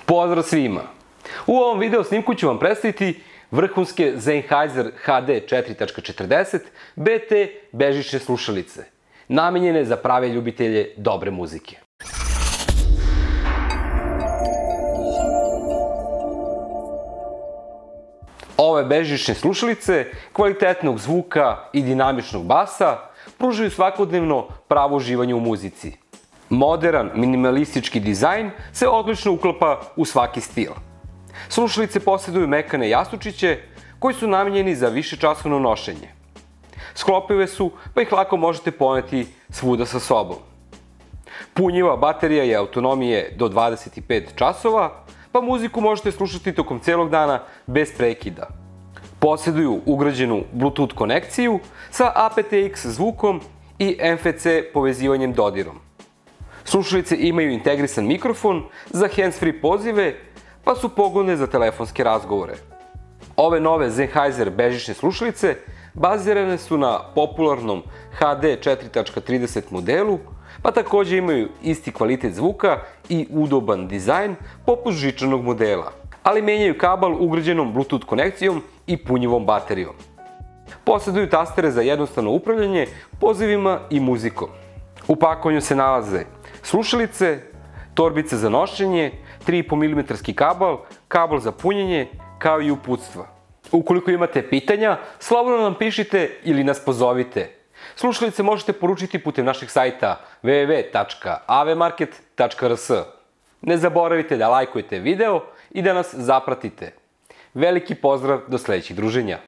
Pozdrav svima! U ovom video snimku ću vam predstaviti vrhunske Sennheiser HD 4.40 BT bežične slušalice, namenjene za prave ljubitelje dobre muzike. Ove bežične slušalice, kvalitetnog zvuka i dinamičnog basa, pružaju svakodnevno pravo uživanje u muzici. Moderan, minimalistički dizajn se odlično uklapa u svaki stil. Slušalice posjeduju mekane jastučiće koji su namenjeni za višečasovno nošenje. Sklopive su, pa ih lako možete poneti svuda sa sobom. Punjiva baterija je autonomije do 25 časova, pa muziku možete slušati tokom celog dana bez prekida. Posjeduju ugrađenu Bluetooth konekciju sa aptX zvukom i NFC povezivanjem dodirom. Slušalice imaju integrisan mikrofon za hands-free pozive, pa su pogodne za telefonske razgovore. Ove nove Sennheiser bežične slušalice bazirane su na popularnom HD 4.30 modelu, pa takođe imaju isti kvalitet zvuka i udoban dizajn poput žičanog modela, ali menjaju kabel ugrađenom Bluetooth konekcijom i punjivom baterijom. Posjeduju tastere za jednostavno upravljanje pozivima i muzikom. U pakovanju se nalaze slušalice, torbice za nošenje, 3,5 mm kabel, kabel za punjenje, kao i uputstva. Ukoliko imate pitanja, slobodno nam pišite ili nas pozovite. Slušalice možete poručiti putem našeg sajta www.avemarket.rs. Ne zaboravite da lajkujete video i da nas zapratite. Veliki pozdrav do sledećih druženja!